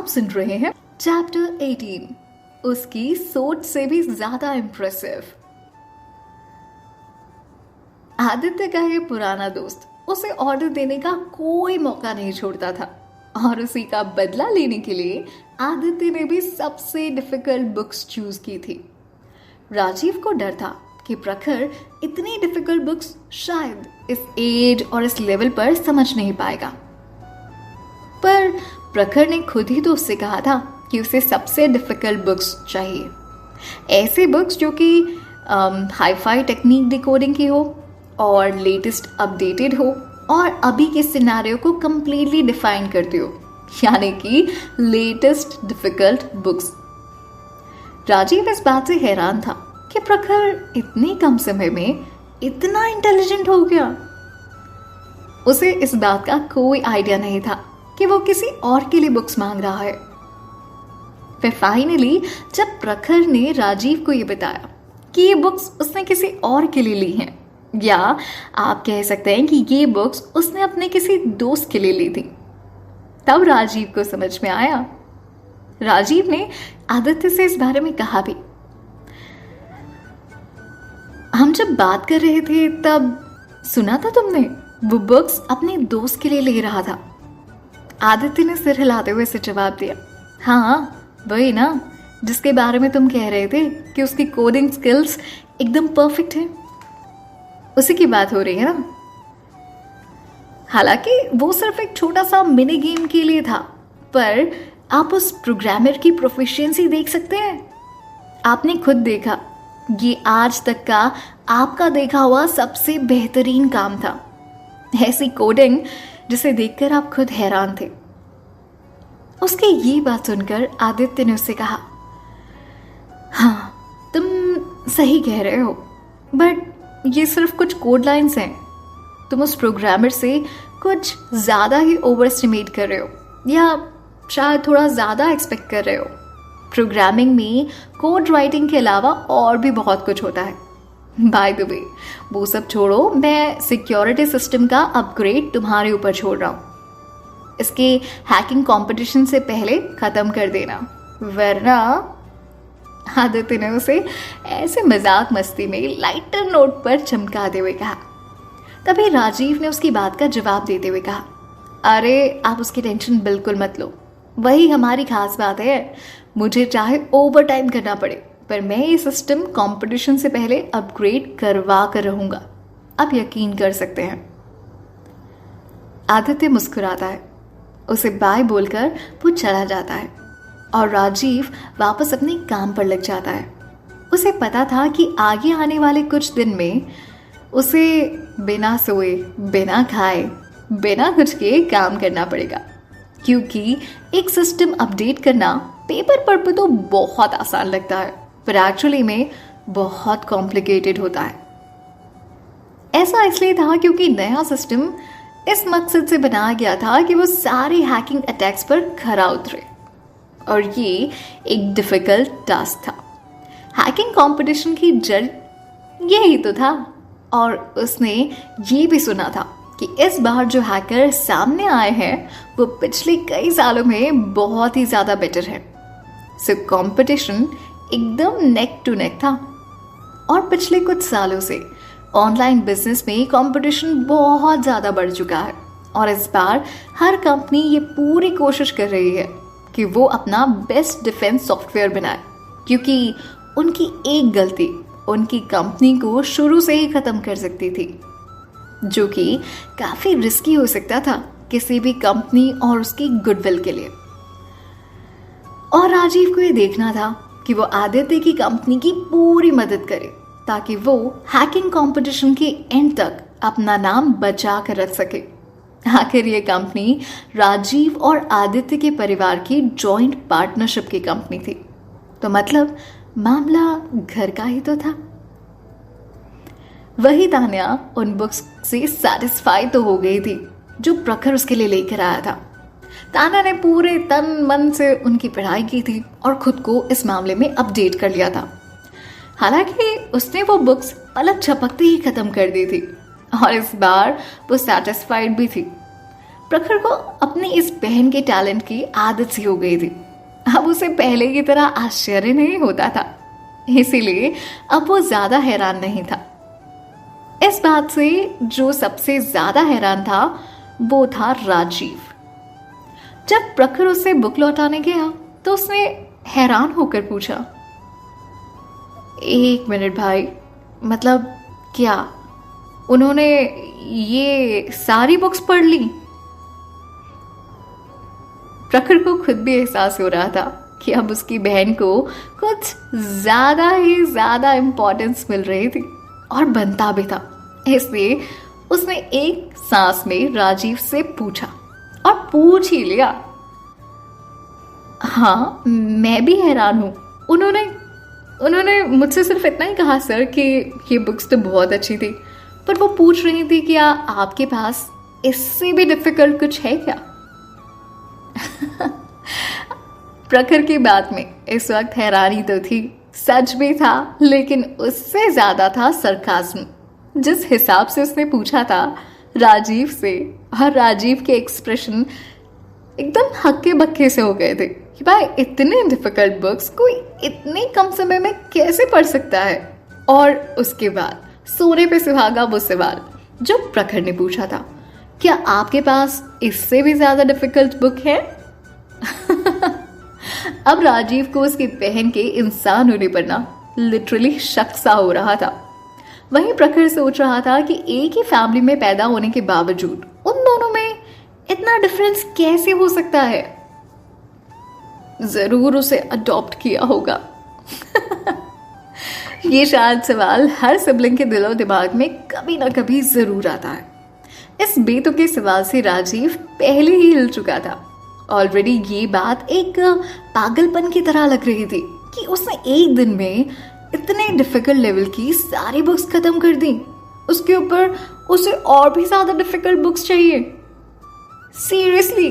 सुन रहे हैं चैप्टर 18, उसकी सोच से भी ज्यादा इम्प्रेसिव। आदित्य का ये पुराना दोस्त उसे ऑर्डर देने का कोई मौका नहीं छोड़ता था और उसी का बदला लेने के लिए आदित्य ने भी सबसे डिफिकल्ट बुक्स चूज की थी। राजीव को डर था कि प्रखर इतनी डिफिकल्ट बुक्स शायद इस एज और इस लेवल पर समझ नहीं पाएगा, पर प्रखर ने खुद ही तो उससे कहा था कि उसे सबसे डिफिकल्ट बुक्स चाहिए, ऐसे बुक्स जो कि हाई-फाई टेक्निक डिकोडिंग की हो और लेटेस्ट अपडेटेड हो और अभी के सिनेरियो को कंप्लीटली डिफाइन करती हो, यानी कि लेटेस्ट डिफिकल्ट बुक्स। राजीव इस बात से हैरान था कि प्रखर इतने कम समय में इतना इंटेलिजेंट हो गया। उसे इस बात का कोई आइडिया नहीं था कि वो किसी और के लिए बुक्स मांग रहा है। फिर फाइनली जब प्रखर ने राजीव को ये बताया कि ये बुक्स उसने किसी और के लिए ली हैं, या आप कह सकते हैं कि ये बुक्स उसने अपने किसी दोस्त के लिए ली थी, तब राजीव को समझ में आया। राजीव ने आदित्य से इस बारे में कहा भी। हम जब बात कर रहे थे तब सुना था तुमने, वो बुक्स अपने दोस्त के लिए ले रहा था। आदित्य ने सिर हिलाते हुए इसे जवाब दिया। हाँ, वही ना जिसके बारे में तुम कह रहे थे कि उसकी कोडिंग स्किल्स एकदम परफेक्ट है, उसी की बात हो रही है ना। हालांकि वो सिर्फ एक छोटा सा मिनी गेम के लिए था, पर आप उस प्रोग्रामर की प्रोफिशिएंसी देख सकते हैं। आपने खुद देखा, ये आज तक का आपका देखा हुआ सबसे बेहतरीन काम था। ऐसी कोडिंग जिसे देखकर आप खुद हैरान थे। उसकी ये बात सुनकर आदित्य ने उससे कहा, हाँ तुम सही कह रहे हो, बट ये सिर्फ कुछ कोड लाइंस हैं। तुम उस प्रोग्रामर से कुछ ज़्यादा ही ओवर एस्टिमेट कर रहे हो, या शायद थोड़ा ज़्यादा एक्सपेक्ट कर रहे हो। प्रोग्रामिंग में कोड राइटिंग के अलावा और भी बहुत कुछ होता है। बाय द वे, वो सब छोड़ो, मैं सिक्योरिटी सिस्टम का अपग्रेड तुम्हारे ऊपर छोड़ रहा हूँ। इसके हैकिंग कंपटीशन से पहले ख़त्म कर देना, वरना। आदित्य ने उसे ऐसे मजाक मस्ती में लाइटर नोट पर चमकाते हुए कहा। तभी राजीव ने उसकी बात का जवाब देते हुए कहा, अरे आप उसकी टेंशन बिल्कुल मत लो, वही हमारी खास बात है। मुझे चाहे ओवर टाइम करना पड़े, पर मैं ये सिस्टम कंपटीशन से पहले अपग्रेड करवा कर रहूंगा, आप यकीन कर सकते हैं। आदित्य मुस्कुराता है, उसे बाय बोलकर वो चला जाता है और राजीव वापस अपने काम पर लग जाता है। उसे पता था कि आगे आने वाले कुछ दिन में उसे बिना सोए, बिना खाए, बिना कुछ के काम करना पड़ेगा, क्योंकि एक सिस्टम अपडेट करना पेपर पर तो बहुत आसान लगता है, पर एक्चुअली में बहुत कॉम्प्लिकेटेड होता है। ऐसा इसलिए था क्योंकि नया सिस्टम इस मकसद से बनाया गया था कि वो सारे हैकिंग अटैक्स पर खरा उतरे, और ये एक डिफिकल्ट टास्क था। हैकिंग कंपटीशन की जड़ यही तो था, और उसने ये भी सुना था कि इस बार जो हैकर सामने आए हैं वो पिछले कई सालों में बहुत ही ज़्यादा बेटर है। सो कंपटीशन एकदम नेक टू नेक था, और पिछले कुछ सालों से ऑनलाइन बिजनेस में कंपटीशन बहुत ज़्यादा बढ़ चुका है, और इस बार हर कंपनी ये पूरी कोशिश कर रही है कि वो अपना बेस्ट डिफेंस सॉफ्टवेयर बनाए, क्योंकि उनकी एक गलती उनकी कंपनी को शुरू से ही ख़त्म कर सकती थी, जो कि काफ़ी रिस्की हो सकता था किसी भी कंपनी और उसकी गुडविल के लिए। और राजीव को ये देखना था कि वो आदित्य की कंपनी की पूरी मदद करे, ताकि वो हैकिंग कंपटीशन के एंड तक अपना नाम बचा कर रख सके। आखिर ये कंपनी राजीव और आदित्य के परिवार की जॉइंट पार्टनरशिप की कंपनी थी, तो मतलब मामला घर का ही तो था। वही तान्या उन बुक्स से सैटिस्फाई तो हो गई थी जो प्रखर उसके लिए लेकर आया था। तान्या ने पूरे तन मन से उनकी पढ़ाई की थी और खुद को इस मामले में अपडेट कर लिया था। हालांकि उसने वो बुक्स पलक झपकते ही खत्म कर दी थी, और इस बार वो सैटिस्फाइड भी थी। प्रखर को अपनी इस बहन के टैलेंट की आदत सी हो गई थी। अब उसे पहले की तरह आश्चर्य नहीं होता था, इसीलिए अब वो ज्यादा हैरान नहीं था। इस बात से जो सबसे ज्यादा हैरान था वो था राजीव। जब प्रखर उसे बुक लौटाने गया तो उसने हैरान होकर पूछा, 1 मिनट भाई, मतलब क्या उन्होंने ये सारी बुक्स पढ़ ली? प्रखर को खुद भी एहसास हो रहा था कि अब उसकी बहन को कुछ ज्यादा ही ज्यादा इंपॉर्टेंस मिल रही थी और बनता भी था। इसलिए उसने एक सांस में राजीव से पूछा, और पूछ ही लिया। हाँ, मैं भी हैरान हूं। उन्होंने मुझसे सिर्फ इतना ही कहा सर कि ये बुक्स तो बहुत अच्छी थी, पर वो पूछ रही थी कि आपके पास इससे भी डिफिकल्ट कुछ है क्या? प्रखर की बात में इस वक्त हैरानी तो थी, सच भी था, लेकिन उससे ज्यादा था सरकाज़्म। जिस हिसाब से उसने पूछा था राजीव से, और राजीव के एक्सप्रेशन एकदम हक्के बक्के से हो गए थे कि भाई इतने डिफिकल्ट बुक्स कोई इतने कम समय में कैसे पढ़ सकता है। और उसके बाद सोने पे सुहागा वो सवाल जो प्रखर ने पूछा था, क्या आपके पास इससे भी ज्यादा डिफिकल्ट बुक है? अब राजीव को उसकी बहन के इंसान होने पर ना लिटरली शक सा हो रहा था। वहीं प्रखर सोच रहा था कि एक ही फैमिली में पैदा होने के बावजूद उन दोनों में इतना डिफरेंस कैसे हो सकता है। जरूर उसे अडॉप्ट किया होगा। ये शायद सवाल हर सिबलिंग के दिलो दिमाग में कभी ना कभी जरूर आता है। इस बेतुके सवाल से राजीव पहले ही हिल चुका था। ऑलरेडी ये बात एक पागलपन की तरह लग रही थी कि उसने एक दिन में इतने डिफिकल्ट लेवल की सारी बुक्स खत्म कर दी। उसके ऊपर उसे और भी ज्यादा डिफिकल्ट बुक्स चाहिए। सीरियसली,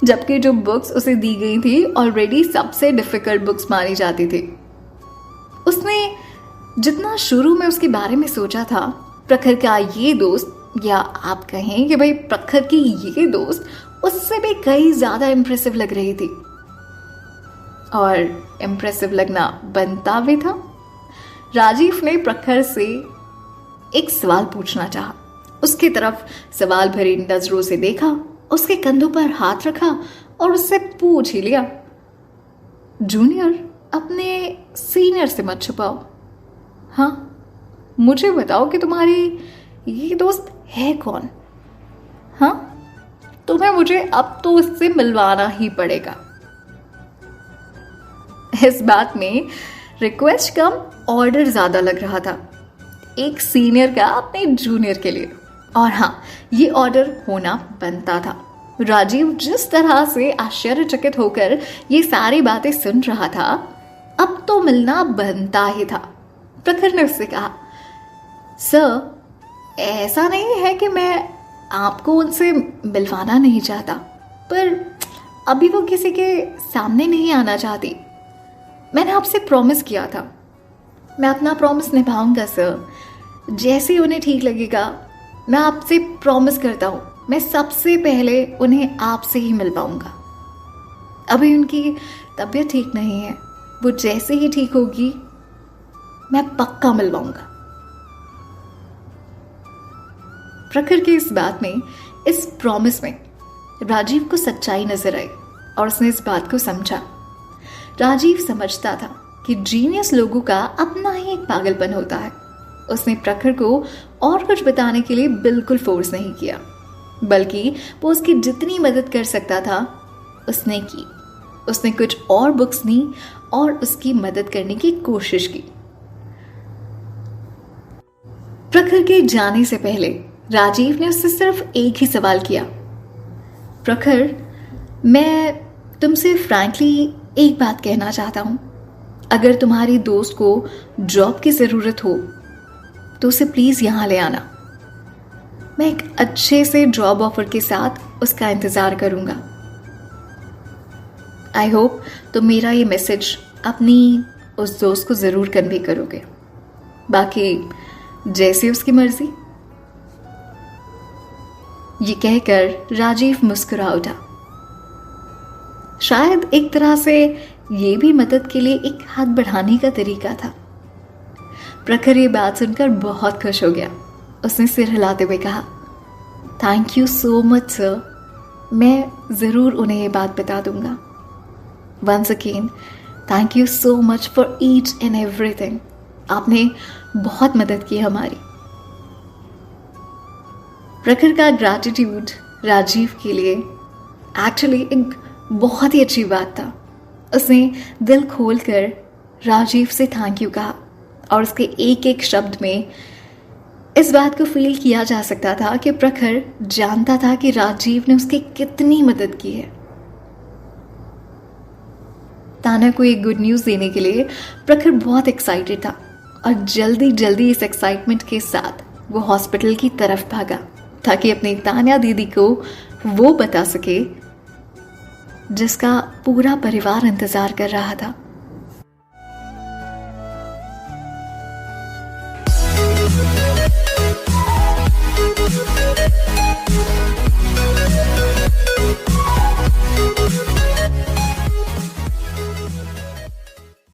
जबकि जो बुक्स उसे दी गई थी ऑलरेडी सबसे डिफिकल्ट बुक्स मानी जाती थी। उसने जितना शुरू में उसके बारे में सोचा था, प्रखर का ये दोस्त, या आप कहें कि भाई प्रखर की ये दोस्त, उससे भी कई ज्यादा इंप्रेसिव लग रही थी। और इंप्रेसिव लगना बनता भी था। राजीव ने प्रखर से एक सवाल पूछना चाहा। उसकी तरफ सवाल भरी नजरों से देखा, उसके कंधों पर हाथ रखा और उससे पूछ ही लिया, जूनियर, अपने सीनियर से मत छुपाओ। हाँ, मुझे बताओ कि तुम्हारी ये दोस्त है कौन? हाँ, तुम्हें मुझे अब तो इससे मिलवाना ही पड़ेगा। इस बात में रिक्वेस्ट कम ऑर्डर ज्यादा लग रहा था, एक सीनियर का अपने जूनियर के लिए। और हाँ, ये ऑर्डर होना बनता था। राजीव जिस तरह से आश्चर्यचकित होकर ये सारी बातें सुन रहा था, अब तो मिलना बनता ही था। प्रखर ने उससे कहा, सर, ऐसा नहीं है कि मैं आपको उनसे मिलवाना नहीं चाहता, पर अभी वो किसी के सामने नहीं आना चाहती। मैंने आपसे प्रॉमिस किया था, मैं अपना प्रॉमिस निभाऊंगा सर। जैसे उन्हें ठीक लगेगा, मैं आपसे प्रॉमिस करता हूँ, मैं सबसे पहले उन्हें आपसे ही मिल पाऊंगा। अभी उनकी तबीयत ठीक नहीं है, वो जैसे ही ठीक होगी मैं पक्का मिलवाऊंगा। प्रखर की इस बात में, इस प्रॉमिस में राजीव को सच्चाई नजर आई और उसने इस बात को समझा। राजीव समझता था कि जीनियस लोगों का अपना ही एक पागलपन होता है। उसने प्रखर को और कुछ बताने के लिए बिल्कुल फोर्स नहीं किया, बल्कि वो उसकी जितनी मदद कर सकता था उसने की। उसने कुछ और बुक्स ली और उसकी मदद करने की कोशिश की। प्रखर के जाने से पहले राजीव ने उससे सिर्फ एक ही सवाल किया, प्रखर, मैं तुमसे फ्रैंकली एक बात कहना चाहता हूं। अगर तुम्हारी दोस्त को जॉब की जरूरत हो तो उसे प्लीज यहां ले आना। मैं एक अच्छे से जॉब ऑफर के साथ उसका इंतजार करूंगा। आई होप तुम मेरा ये मैसेज अपनी उस दोस्त को जरूर कन्वे करोगे। बाकी जैसे उसकी मर्जी। ये कहकर राजीव मुस्कुरा उठा। शायद एक तरह से ये भी मदद के लिए एक हाथ बढ़ाने का तरीका था। प्रखर ये बात सुनकर बहुत खुश हो गया। उसने सिर हिलाते हुए कहा, thank you so much sir, मैं ज़रूर उन्हें ये बात बता दूंगा। Once again thank you so much for each and everything. आपने बहुत मदद की हमारी। प्रखर का ग्रैटिट्यूड राजीव के लिए एक्चुअली एक बहुत ही अच्छी बात था। उसने दिल खोलकर राजीव से थैंक यू कहा और उसके एक एक शब्द में इस बात को फील किया जा सकता था कि प्रखर जानता था कि राजीव ने उसकी कितनी मदद की है। ताना को एक गुड न्यूज़ देने के लिए प्रखर बहुत एक्साइटेड था और जल्दी जल्दी इस एक्साइटमेंट के साथ वो हॉस्पिटल की तरफ भागा ताकि अपनी तान्या दीदी को वो बता सके जिसका पूरा परिवार इंतजार कर रहा था।